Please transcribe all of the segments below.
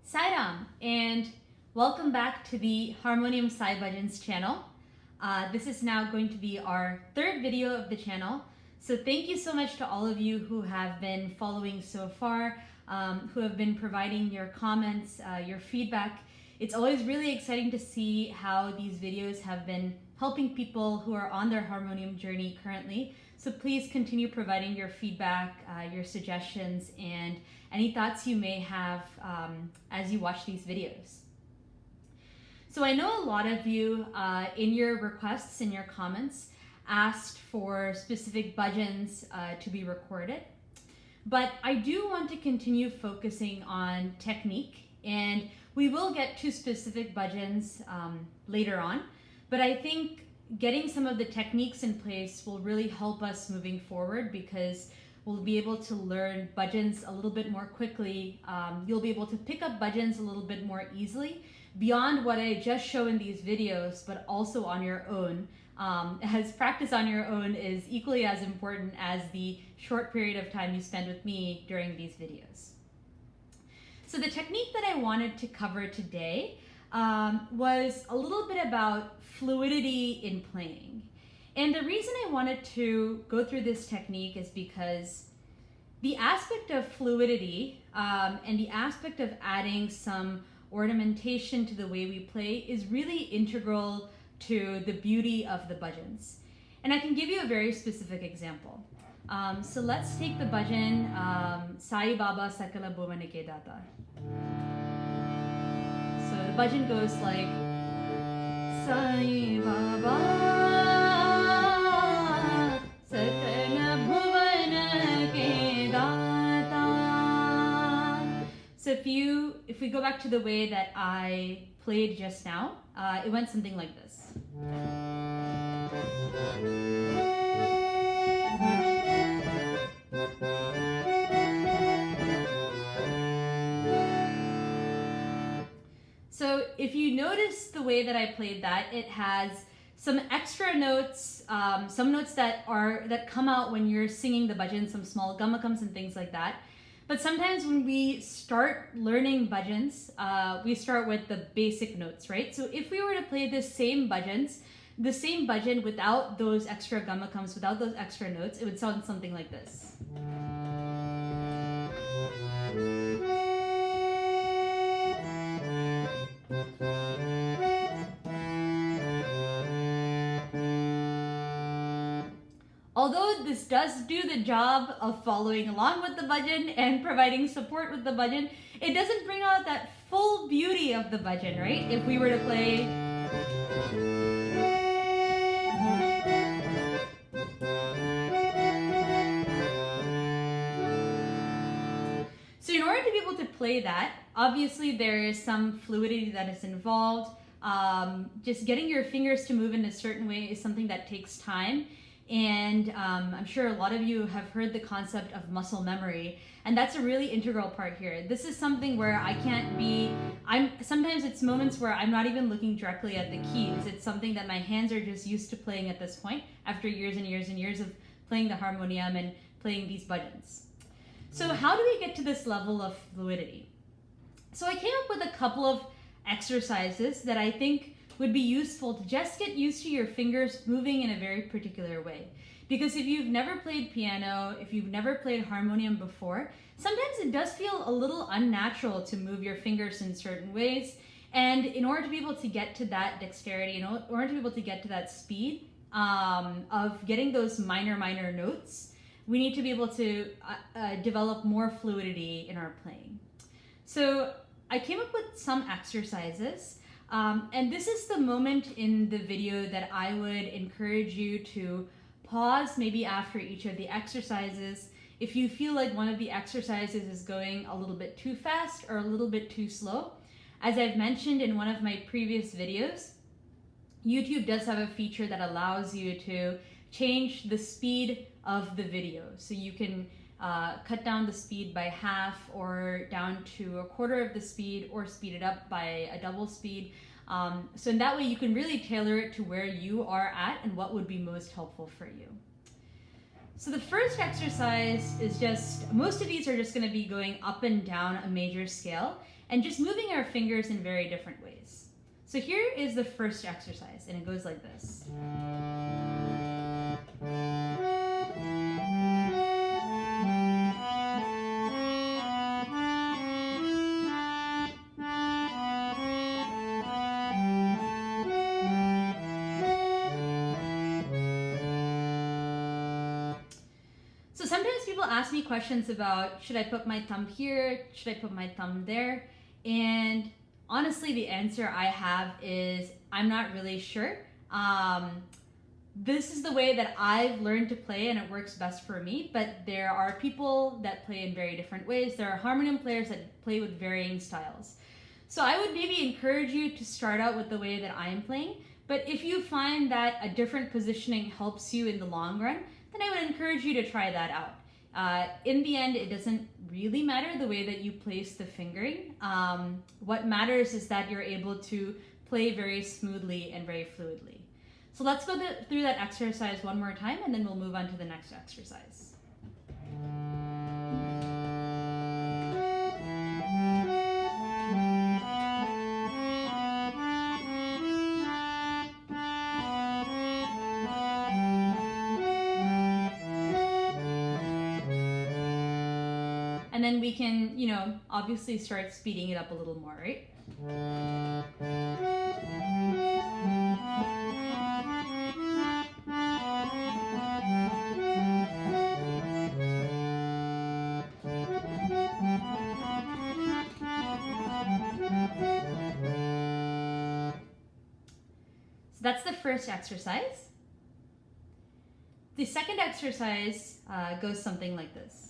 Sairam, and welcome back to the Harmonium Sai Bhajans channel. This is now going to be our third video of the channel. So thank you so much to all of you who have been following so far, who have been providing your comments, your feedback. It's always really exciting to see how these videos have been helping people who are on their harmonium journey currently. So please continue providing your feedback, your suggestions, and any thoughts you may have as you watch these videos. So I know a lot of you in your requests, in your comments, asked for specific bhajans to be recorded. But I do want to continue focusing on technique, and we will get to specific bhajans later on. But I think getting some of the techniques in place will really help us moving forward, because we'll be able to learn bhajans a little bit more quickly. You'll be able to pick up bhajans a little bit more easily beyond what I just show in these videos, but also on your own, as practice on your own is equally as important as the short period of time you spend with me during these videos. So the technique that I wanted to cover today was a little bit about fluidity in playing. And the reason I wanted to go through this technique is because the aspect of fluidity and the aspect of adding some ornamentation to the way we play is really integral to the beauty of the bhajans. And I can give you a very specific example. So let's take the bhajan Sai Baba Sakala Bhuvanike Data. So the bhajan goes like Sai Baba Sakala Bhuvanike Data. So if we go back to the way that I played just now, it went something like this. So if you notice the way that I played that, it has some extra notes, some notes that come out when you're singing the bhajan, some small gamakams and things like that. But sometimes when we start learning bhajans, we start with the basic notes, right? So if we were to play the same bhajan without those extra gamakams, without those extra notes, it would sound something like this. Although this does do the job of following along with the bhajan and providing support with the bhajan, it doesn't bring out that full beauty of the bhajan, right? If we were to play So in order to be able to play that, obviously there is some fluidity that is involved. Just getting your fingers to move in a certain way is something that takes time. And I'm sure a lot of you have heard the concept of muscle memory, and that's a really integral part here. This is something where sometimes it's moments where I'm not even looking directly at the keys. It's something that my hands are just used to playing at this point after years and years and years of playing the harmonium and playing these bhajans. So how do we get to this level of fluidity? So I came up with a couple of exercises that I think would be useful to just get used to your fingers moving in a very particular way. Because if you've never played piano, if you've never played harmonium before, sometimes it does feel a little unnatural to move your fingers in certain ways. And in order to be able to get to that dexterity, in order to be able to get to that speed of getting those minor notes, we need to be able to develop more fluidity in our playing. So I came up with some exercises. And this is the moment in the video that I would encourage you to pause maybe after each of the exercises. If you feel like one of the exercises is going a little bit too fast or a little bit too slow, as I've mentioned in one of my previous videos, YouTube does have a feature that allows you to change the speed of the video. So you can cut down the speed by half or down to a quarter of the speed, or speed it up by a double speed. So in that way you can really tailor it to where you are at and what would be most helpful for you. So the first exercise is most of these are just going to be going up and down a major scale and just moving our fingers in very different ways. So here is the first exercise, and it goes like this. So sometimes people ask me questions about, should I put my thumb here? Should I put my thumb there? And honestly, the answer I have is, I'm not really sure. This is the way that I've learned to play and it works best for me, but there are people that play in very different ways. There are harmonium players that play with varying styles. So I would maybe encourage you to start out with the way that I am playing, but if you find that a different positioning helps you in the long run, then I would encourage you to try that out. In the end, it doesn't really matter the way that you place the fingering. What matters is that you're able to play very smoothly and very fluidly. So let's go through that exercise one more time, and then we'll move on to the next exercise. And then we can, obviously start speeding it up a little more, right? So that's the first exercise. The second exercise goes something like this.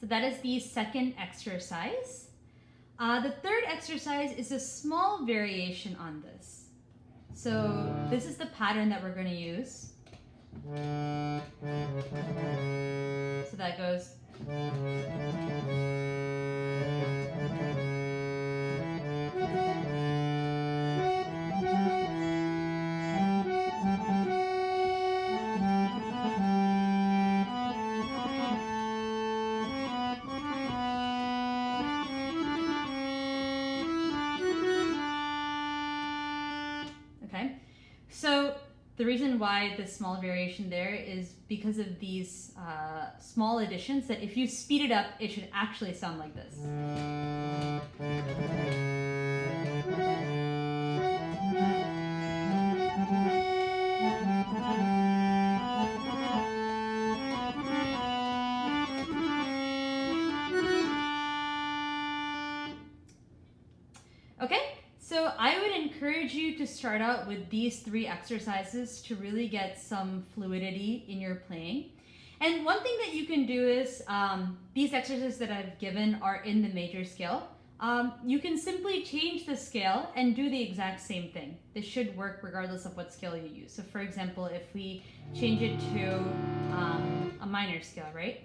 So that is the second exercise. The third exercise is a small variation on this. So this is the pattern that we're going to use. So that goes. Okay, so the reason why the small variation there is because of these small additions that if you speed it up, it should actually sound like this. Okay, so I would encourage you to start out with these 3 exercises to really get some fluidity in your playing. And one thing that you can do is, these exercises that I've given are in the major scale. You can simply change the scale and do the exact same thing. This should work regardless of what scale you use. So for example, if we change it to a minor scale, right?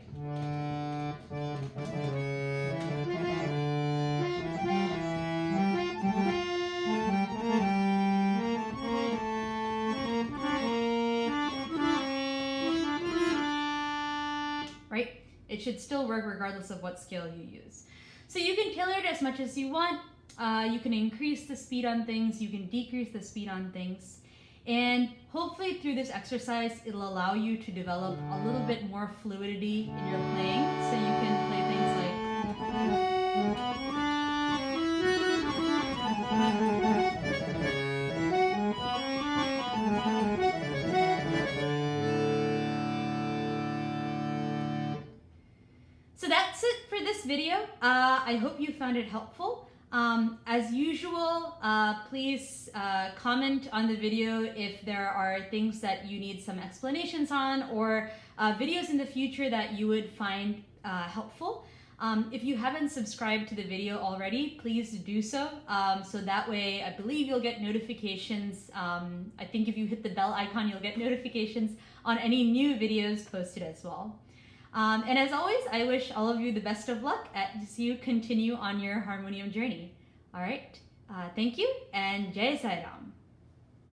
Right? It should still work regardless of what scale you use. So you can tailor it as much as you want. You can increase the speed on things. You can decrease the speed on things. And hopefully through this exercise, it'll allow you to develop a little bit more fluidity in your playing. So you can play things like... So that's it for this video. I hope you found it helpful. As usual, please comment on the video if there are things that you need some explanations on, or videos in the future that you would find helpful. If you haven't subscribed to the video already, please do so. So that way, I believe you'll get notifications. I think if you hit the bell icon, you'll get notifications on any new videos posted as well. And as always, I wish all of you the best of luck as you continue on your harmonium journey. All right, thank you, and Jai Sai Ram.